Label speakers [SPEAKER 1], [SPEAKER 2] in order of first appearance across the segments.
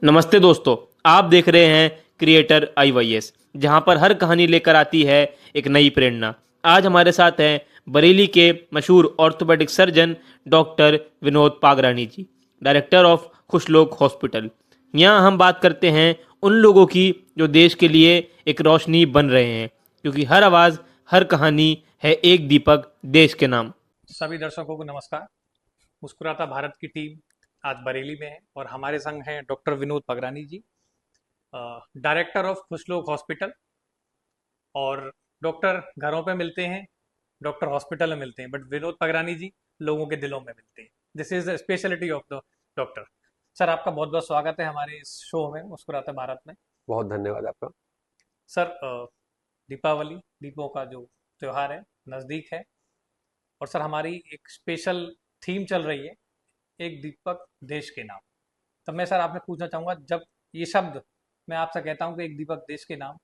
[SPEAKER 1] नमस्ते दोस्तों। आप देख रहे हैं क्रिएटर IYS, जहां पर हर कहानी लेकर आती है एक नई प्रेरणा। आज हमारे साथ हैं बरेली के मशहूर orthopaedic surgeon doctor Vinod Pagrani ji, director of Khush Log hospital. यहाँ हम बात करते हैं उन लोगों की जो देश के लिए एक रोशनी बन रहे हैं, क्योंकि हर आवाज़, हर कहानी है एक दीपक देश के नाम।
[SPEAKER 2] सभी दर्शकों को नमस्कार। मुस्कुराता भारत की टीम आज बरेली में है और हमारे संग हैं doctor Vinod Pagrani ji, director of Khushlok hospital. और डॉक्टर घरों पे मिलते हैं, डॉक्टर हॉस्पिटल में मिलते हैं, बट विनोद पगरानी जी लोगों के दिलों में मिलते हैं। This is the speciality of the doctor. Sir, आपका बहुत बहुत स्वागत है हमारे इस शो में, मुस्कुराता भारत में।
[SPEAKER 3] बहुत धन्यवाद आपका।
[SPEAKER 2] सर, दीपावली, दीपों का जो त्योहार है, नज़दीक है। और सर, हमारी एक स्पेशल थीम चल रही है, एक दीपक देश के नाम। तब मैं सर आपसे पूछना चाहूंगा, जब ये शब्द मैं आपसे कहता हूँ कि एक दीपक देश के नाम,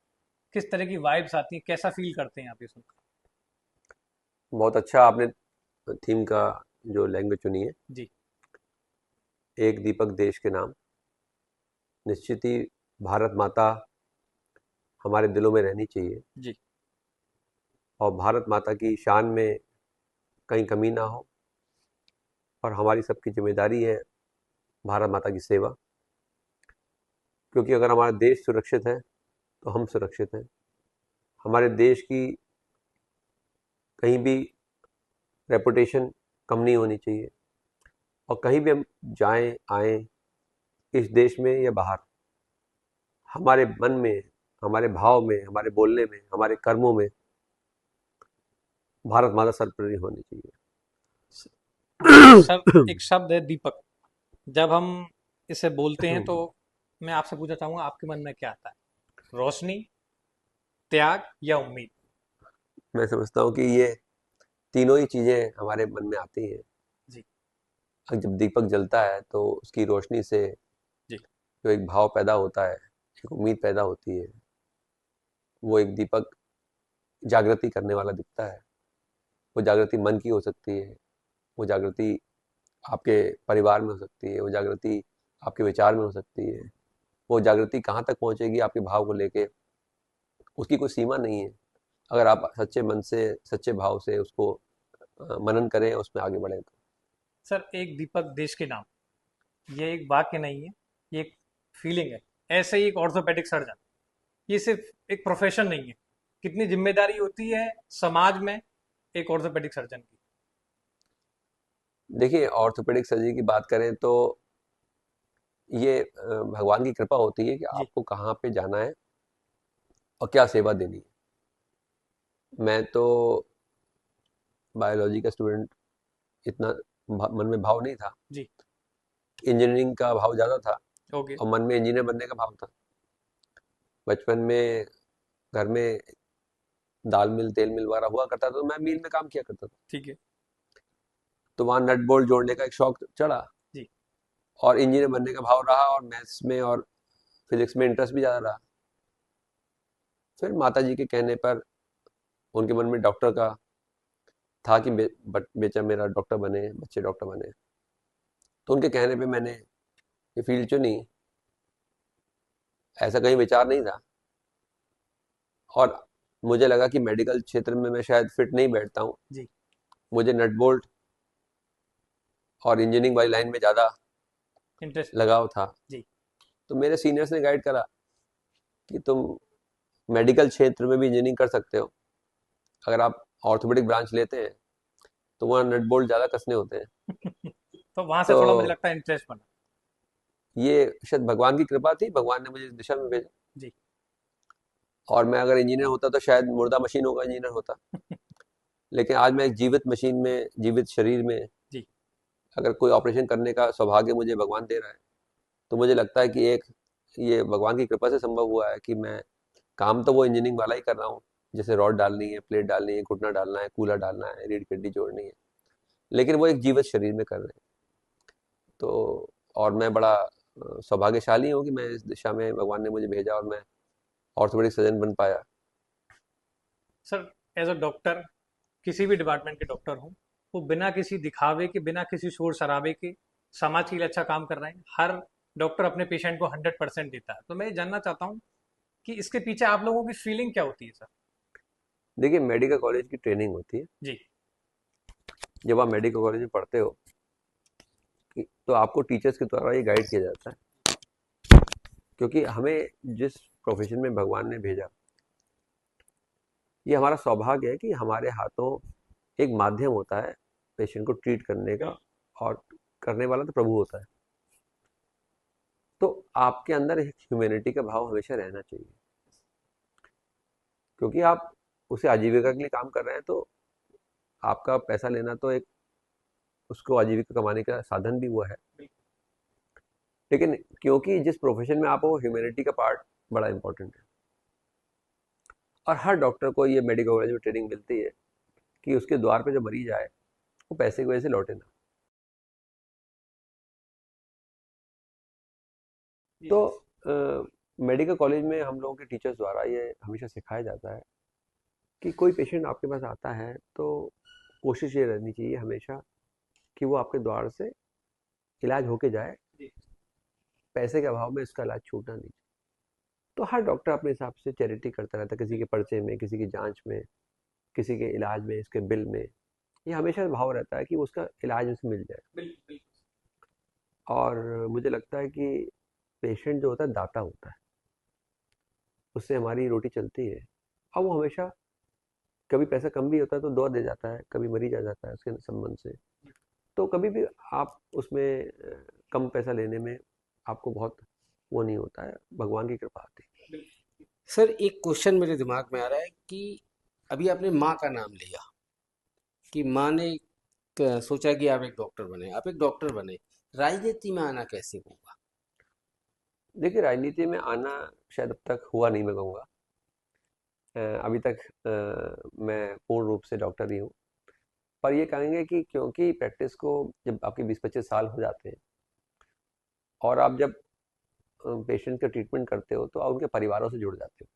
[SPEAKER 2] किस तरह की वाइब्स आती हैं, कैसा फील करते हैं आप ये सुनकर?
[SPEAKER 3] बहुत अच्छा आपने थीम का जो लैंग्वेज चुनी है,
[SPEAKER 2] जी।
[SPEAKER 3] एक दीपक देश के नाम। निश्चित ही भारत माता हमारे दिलों में रहनी चाहिए
[SPEAKER 2] जी।
[SPEAKER 3] और भारत माता की शान में कहीं कमी ना हो, और हमारी सबकी जिम्मेदारी है भारत माता की सेवा। क्योंकि अगर हमारा देश सुरक्षित है तो हम सुरक्षित हैं। हमारे देश की कहीं भी रेपुटेशन कम नहीं होनी चाहिए, और कहीं भी हम जाएं आएं इस देश में या बाहर, हमारे मन में, हमारे भाव में, हमारे बोलने में, हमारे कर्मों में भारत माता सर्वोपरि होनी चाहिए।
[SPEAKER 2] सर, एक शब्द है दीपक। जब हम इसे बोलते हैं तो मैं आपसे पूछना चाहूंगा, आपके मन में क्या आता है? रोशनी, त्याग या उम्मीद?
[SPEAKER 3] मैं समझता हूँ कि ये तीनों ही चीजें हमारे मन में आती हैं।
[SPEAKER 2] जी।
[SPEAKER 3] जब दीपक जलता है तो उसकी रोशनी से
[SPEAKER 2] जी।
[SPEAKER 3] जो एक भाव पैदा होता है, एक उम्मीद पैदा होती है। वो एक दीपक जागृति करने वाला दिखता है। वो जागृति मन की हो सकती है, वो जागृति आपके परिवार में हो सकती है, वो जागृति आपके विचार में हो सकती है। वो जागृति कहाँ तक पहुँचेगी आपके भाव को लेके, उसकी कोई सीमा नहीं है। अगर आप सच्चे मन से, सच्चे भाव से उसको मनन करें, उसमें आगे बढ़ें तो।
[SPEAKER 2] सर, एक दीपक देश के नाम, ये एक वाक्य नहीं है, ये एक फीलिंग है। ऐसे ही एक ऑर्थोपेडिक सर्जन, ये सिर्फ एक प्रोफेशन नहीं है। कितनी जिम्मेदारी होती है समाज में एक ऑर्थोपेडिक सर्जन की?
[SPEAKER 3] देखिए, ऑर्थोपेडिक सर्जरी की बात करें तो ये भगवान की कृपा होती है कि
[SPEAKER 2] जी।
[SPEAKER 3] आपको कहाँ पे जाना है और क्या सेवा देनी है। मैं तो बायोलॉजी का स्टूडेंट, इतना मन में भाव नहीं था।
[SPEAKER 2] जी।
[SPEAKER 3] इंजीनियरिंग का भाव ज़्यादा था,
[SPEAKER 2] ओके।
[SPEAKER 3] और मन में इंजीनियर बनने का भाव था। बचपन में घर में दाल मिल, तेल मिल वगैरह हुआ करता था, तो मैं मिल में काम किया करता था।
[SPEAKER 2] ठीक है।
[SPEAKER 3] तो वहाँ नट बोल्ट जोड़ने का एक शौक चढ़ा,
[SPEAKER 2] जी।
[SPEAKER 3] और इंजीनियर बनने का भाव रहा, और मैथ्स में और फिजिक्स में इंटरेस्ट भी ज़्यादा रहा। फिर माता जी के कहने पर उनके मन में डॉक्टर का था कि बेचा मेरा डॉक्टर बने, बच्चे डॉक्टर बने। तो उनके कहने पे मैंने ये फील्ड चुनी। ऐसा कहीं विचार नहीं था, और मुझे लगा कि मेडिकल क्षेत्र में मैं शायद फिट नहीं बैठता हूँ।
[SPEAKER 2] जी।
[SPEAKER 3] मुझे नट बोल्ट और इंजीनियरिंग वाली लाइन में ज़्यादा
[SPEAKER 2] इंटरेस्ट।
[SPEAKER 3] लगाव था।
[SPEAKER 2] जी।
[SPEAKER 3] तो मेरे सीनियर्स ने गाइड करा कि तुम मेडिकल क्षेत्र में भी इंजीनियरिंग कर सकते हो। अगर आप ऑर्थोपेडिक ब्रांच लेते हैं तो वहाँ नट बोल्ट ज़्यादा कसने होते हैं।
[SPEAKER 2] तो वहां से
[SPEAKER 3] तो
[SPEAKER 2] थोड़ा मुझे लगता है इंटरेस्ट बना।
[SPEAKER 3] ये शायद भगवान की कृपा थी, भगवान ने मुझे इस दिशा में भेजा।
[SPEAKER 2] जी।
[SPEAKER 3] और मैं अगर इंजीनियर होता तो शायद मुर्दा मशीनों का इंजीनियर होता। लेकिन आज मैं एक जीवित मशीन में, जीवित शरीर में
[SPEAKER 2] जी।
[SPEAKER 3] अगर कोई ऑपरेशन करने का सौभाग्य मुझे भगवान दे रहा है, तो मुझे लगता है कि एक ये भगवान की कृपा से संभव हुआ है कि मैं काम तो वो इंजीनियरिंग वाला ही कर रहा हूँ। जैसे रॉड डालनी है, प्लेट डालनी है, घुटना डालना है, कूलर डालना है, रीढ़ की हड्डी जोड़नी है, लेकिन वो एक जीवित शरीर में कर रहे हैं। तो और मैं बड़ा सौभाग्यशाली हूँ कि मैं इस दिशा में भगवान ने मुझे भेजा और मैं ऑर्थोपेडिक सर्जन बन पाया।
[SPEAKER 2] सर, एज अ डॉक्टर, किसी भी डिपार्टमेंट के डॉक्टर हों, वो बिना किसी दिखावे के, बिना किसी शोर शराबे के समाज के लिए अच्छा काम कर रहे हैं। हर डॉक्टर अपने पेशेंट को 100% देता है। तो मैं ये जानना चाहता हूँ कि इसके पीछे आप लोगों की फीलिंग क्या होती है सर?
[SPEAKER 3] देखिए, मेडिकल कॉलेज की ट्रेनिंग होती है।
[SPEAKER 2] जी।
[SPEAKER 3] जब आप मेडिकल कॉलेज में पढ़ते हो तो आपको टीचर्स के द्वारा ये गाइड किया जाता है, क्योंकि हमें जिस प्रोफेशन में भगवान ने भेजा, ये हमारा सौभाग्य है कि हमारे हाथों एक माध्यम होता है पेशेंट को ट्रीट करने का, और करने वाला तो प्रभु होता है। तो आपके अंदर एक ह्यूमैनिटी का भाव हमेशा रहना चाहिए, क्योंकि आप उसे आजीविका के लिए काम कर रहे हैं, तो आपका पैसा लेना तो एक उसको आजीविका कमाने का साधन भी हुआ है। लेकिन क्योंकि जिस प्रोफेशन में आप हो, ह्यूमैनिटी का पार्ट बड़ा इंपॉर्टेंट है, और हर डॉक्टर को ये मेडिकल कॉलेज में ट्रेनिंग मिलती है कि उसके द्वार पे जो मरीज आए वो पैसे की वजह से लौटे ना। तो मेडिकल कॉलेज में हम लोगों के टीचर्स द्वारा ये हमेशा सिखाया जाता है कि कोई पेशेंट आपके पास आता है तो कोशिश ये रहनी चाहिए हमेशा कि वो आपके द्वार से इलाज होके जाए, पैसे के अभाव में इसका इलाज छूटना नहीं चाहिए। तो हर डॉक्टर अपने हिसाब से चैरिटी करता रहता है, किसी के पर्चे में, किसी की जांच में, किसी के इलाज में, इसके बिल में। ये हमेशा भाव रहता है कि उसका इलाज उसे मिल जाए। और मुझे लगता है कि पेशेंट जो होता है दाता होता है, उससे हमारी रोटी चलती है। और वो हमेशा, कभी पैसा कम भी होता है तो दवा दे जाता है, कभी मरीज आ जाता है उसके संबंध से, तो कभी भी आप उसमें कम पैसा लेने में आपको बहुत वो नहीं होता है, भगवान की कृपा आती है।
[SPEAKER 4] सर एक क्वेश्चन मेरे दिमाग में आ रहा है कि अभी आपने माँ का नाम लिया कि माँ ने सोचा कि आप एक डॉक्टर बने, आप एक डॉक्टर बने, राजनीति में आना कैसे होगा?
[SPEAKER 3] देखिए, राजनीति में आना शायद अब तक हुआ नहीं, मैं कहूँगा। अभी तक मैं पूर्ण रूप से डॉक्टर ही हूँ। पर ये कहेंगे कि क्योंकि प्रैक्टिस को जब आपके 20-25 साल हो जाते हैं और आप जब पेशेंट का ट्रीटमेंट करते हो तो आप उनके परिवारों से जुड़ जाते हो।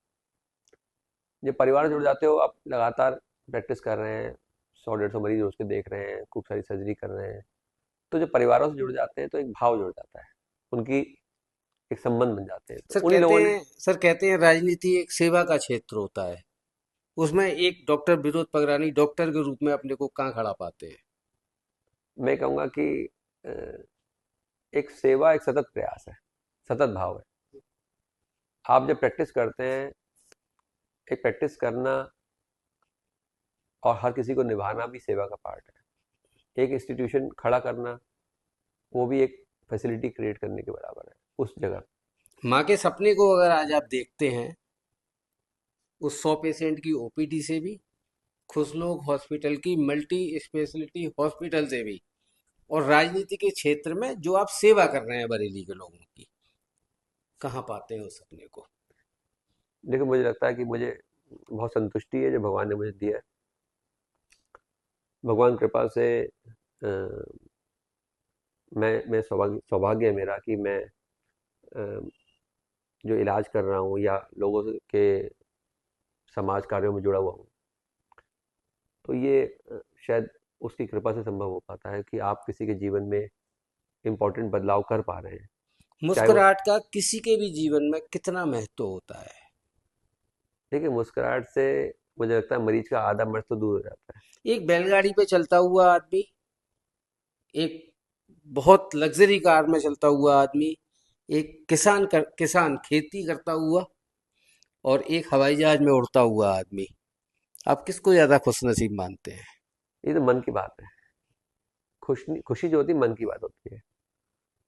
[SPEAKER 3] जब परिवार से जुड़ जाते हो, आप लगातार प्रैक्टिस कर रहे हैं, 100-150 मरीज उसके देख रहे हैं, खूब सारी सर्जरी कर रहे हैं, तो जब परिवारों से जुड़ जाते हैं तो एक भाव जुड़ जाता है, उनकी एक संबंध बन जाते हैं। तो उन्हीं लोगों ने,
[SPEAKER 4] सर कहते हैं राजनीति एक सेवा का क्षेत्र होता है, उसमें एक डॉक्टर विनोद पगरानी डॉक्टर के रूप में अपने को कहाँ खड़ा पाते हैं?
[SPEAKER 3] मैं कहूँगा कि अ, एक सेवा एक सतत प्रयास है, सतत भाव है। आप जब प्रैक्टिस करते हैं, एक प्रैक्टिस करना और हर किसी को निभाना भी सेवा का पार्ट है। एक इंस्टीट्यूशन खड़ा करना, वो भी एक फैसिलिटी क्रिएट करने के बराबर है उस जगह।
[SPEAKER 4] माँ के सपने को अगर आज आप देखते हैं, उस 100 पेशेंट की ओपीडी से भी, खुशलोक हॉस्पिटल की मल्टी स्पेशलिटी हॉस्पिटल से भी, और राजनीति के क्षेत्र में जो आप सेवा कर रहे हैं बरेली के लोगों की, कहाँ पाते हैं उस सपने को?
[SPEAKER 3] देखो, मुझे लगता है कि मुझे बहुत संतुष्टि है जो भगवान ने मुझे दिया है। भगवान कृपा से मैं सौभाग्य है मेरा कि मैं अ, जो इलाज कर रहा हूँ या लोगों के समाज कार्यों में जुड़ा हुआ हूँ, तो ये शायद उसकी कृपा से संभव हो पाता है कि आप किसी के जीवन में इम्पोर्टेंट बदलाव कर पा रहे हैं, चाहे वो।
[SPEAKER 4] मुस्कुराहट का किसी के भी जीवन में कितना महत्व होता है?
[SPEAKER 3] देखिए, मुस्कुराहट से मुझे लगता है मरीज का आधा मर्ज तो दूर हो जाता है।
[SPEAKER 4] एक बैलगाड़ी पे चलता हुआ आदमी, एक बहुत लग्जरी कार में चलता हुआ आदमी, एक किसान खेती करता हुआ, और एक हवाई जहाज में उड़ता हुआ आदमी, आप किसको ज्यादा खुशनसीब मानते हैं?
[SPEAKER 3] ये तो मन की बात है। खुशी जो होती है मन की बात होती है।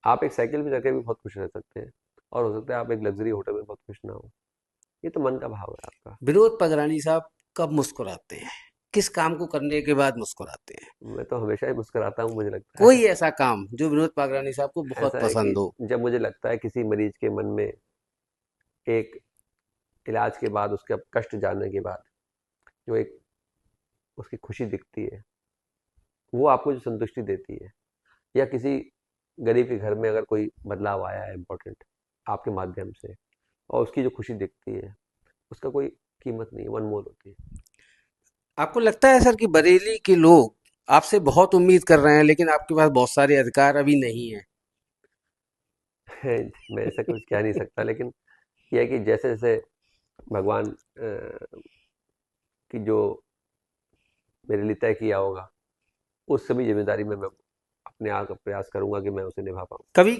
[SPEAKER 3] आप एक साइकिल पे जाकर भी बहुत खुश रह सकते हैं, और हो सकता है आप एक लग्जरी होटल में बहुत खुश ना हो। ये तो मन का भाव है आपका।
[SPEAKER 4] विनोद पगरानी साहब कब मुस्कुराते हैं? किस काम को करने के बाद मुस्कुराते हैं?
[SPEAKER 3] मैं तो हमेशा ही मुस्कुराता हूँ, मुझे लगता है।
[SPEAKER 4] कोई ऐसा काम जो विनोद पगरानी साहब को बहुत
[SPEAKER 3] ऐसा है कि
[SPEAKER 4] पसंद हो?
[SPEAKER 3] जब मुझे लगता है किसी मरीज के मन में एक इलाज के बाद, उसका कष्ट जानने के बाद जो एक उसकी खुशी दिखती है, वो आपको जो संतुष्टि देती है, या किसी गरीब के घर में अगर कोई बदलाव आया है इम्पोर्टेंट आपके माध्यम से, और उसकी जो खुशी दिखती है, उसका कोई कीमत नहीं है, अनमोल होती है।
[SPEAKER 4] आपको लगता है सर कि बरेली के लोग आपसे बहुत उम्मीद कर रहे हैं, लेकिन आपके पास बहुत सारे अधिकार अभी नहीं है?
[SPEAKER 3] मैं ऐसा कुछ कह नहीं सकता, लेकिन यह है कि जैसे जैसे भगवान की जो मेरे लिए तय किया होगा, उस सभी जिम्मेदारी में मैं अपने आप का प्रयास करूंगा कि मैं उसे निभा पाऊँ।
[SPEAKER 4] कभी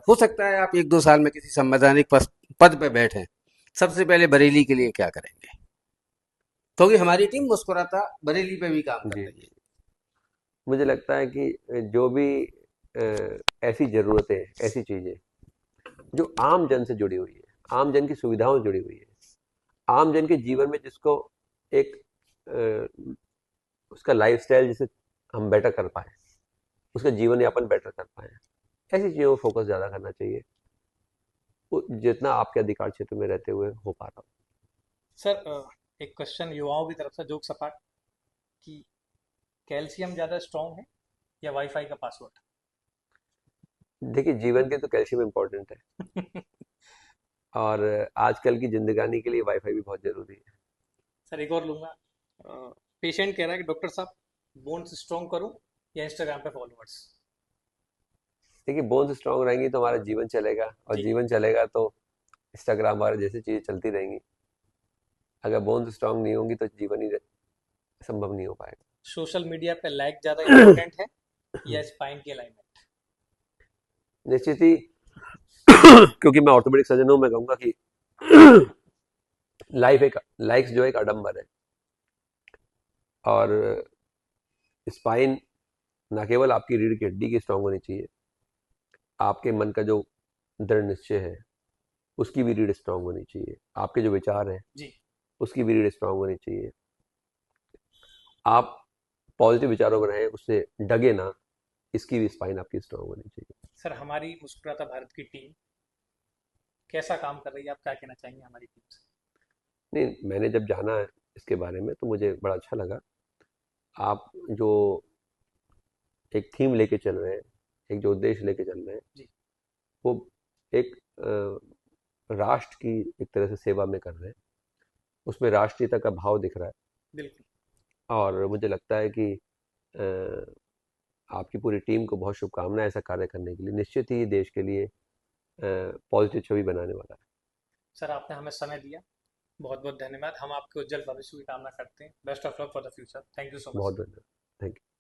[SPEAKER 4] हो सकता है आप 1-2 साल में किसी संवैधानिक पद पे बैठे, सबसे पहले बरेली के लिए क्या करेंगे? क्योंकि हमारी टीम मुस्कुराता बरेली पे भी काम कर
[SPEAKER 3] जी
[SPEAKER 4] रही
[SPEAKER 3] जी। मुझे लगता है कि जो भी ऐसी ज़रूरतें, ऐसी चीज़ें जो आम जन से जुड़ी हुई है, आम जन की सुविधाओं से जुड़ी हुई है, आम जन के जीवन में जिसको एक उसका लाइफस्टाइल जिसे हम बेटर कर पाए, उसका जीवन यापन बेटर कर पाए, ऐसी चीज़ों पर फोकस ज़्यादा करना चाहिए, जितना आपके अधिकार क्षेत्र में रहते हुए हो पा रहा हो।
[SPEAKER 2] सर एक क्वेश्चन युवाओं की तरफ से जोक सपाट कि कैल्शियम ज़्यादा स्ट्रॉन्ग है या वाईफाई का पासवर्ड?
[SPEAKER 3] देखिए, जीवन के तो कैल्शियम इम्पोर्टेंट है, और आजकल की जिंदगानी के लिए वाईफाई भी बहुत ज़रूरी है।
[SPEAKER 2] सर एक और लूंगा। पेशेंट कह रहा है कि डॉक्टर साहब बोन्स स्ट्रॉन्ग करूं या इंस्टाग्राम पे फॉलोअर्स?
[SPEAKER 3] देखिए, बोन्स स्ट्रांग रहेंगी तो हमारा जीवन चलेगा, और
[SPEAKER 2] जी।
[SPEAKER 3] जीवन चलेगा तो इंस्टाग्राम वगैरह जैसी चीज़ें चलती रहेंगी। अगर बोन्स स्ट्रांग नहीं होंगी तो जीवन ही संभव नहीं हो पाएगा।
[SPEAKER 2] सोशल मीडिया पे लाइक ज़्यादा इंपॉर्टेंट है या स्पाइन की अलाइनमेंट?
[SPEAKER 3] निश्चित ही क्योंकि मैं ऑर्थोपेडिक सर्जन हूँ, मैं कहूँगा कि लाइक्स जो है एक आडंबर है, और स्पाइन न केवल आपकी रीढ़ की हड्डी की स्ट्रांग होनी चाहिए, आपके मन का जो दृढ़ निश्चय है उसकी भी रीढ़ स्ट्रांग होनी चाहिए, आपके जो विचार हैं
[SPEAKER 2] जी।
[SPEAKER 3] उसकी भी रीढ़ स्ट्रांग होनी चाहिए। आप पॉजिटिव विचारों में रहें, उससे डगे ना, इसकी भी स्पाइन आपकी स्ट्रांग होनी चाहिए।
[SPEAKER 2] सर हमारी मुस्कुराता भारत की टीम कैसा काम कर रही है, आप क्या कहना चाहेंगे हमारी टीम से?
[SPEAKER 3] नहीं, मैंने जब जाना है इसके बारे में तो मुझे बड़ा अच्छा लगा। आप जो एक थीम लेके चल रहे हैं, एक जो उद्देश्य लेके चल रहे हैं,
[SPEAKER 2] जी।
[SPEAKER 3] वो एक राष्ट्र की एक तरह से सेवा में कर रहे हैं, उसमें राष्ट्रीयता का भाव दिख रहा है,
[SPEAKER 2] बिल्कुल।
[SPEAKER 3] और मुझे लगता है कि अ, आपकी पूरी टीम को बहुत शुभकामनाएं ऐसा कार्य करने के लिए। निश्चित ही ये देश के लिए पॉजिटिव छवि बनाने वाला है।
[SPEAKER 2] सर आपने हमें समय दिया, बहुत बहुत धन्यवाद। हम आपके उज्जवल भविष्य की कामना करते हैं। Best of luck for the future. Thank you so much.
[SPEAKER 3] बहुत धन्यवाद। Thank you.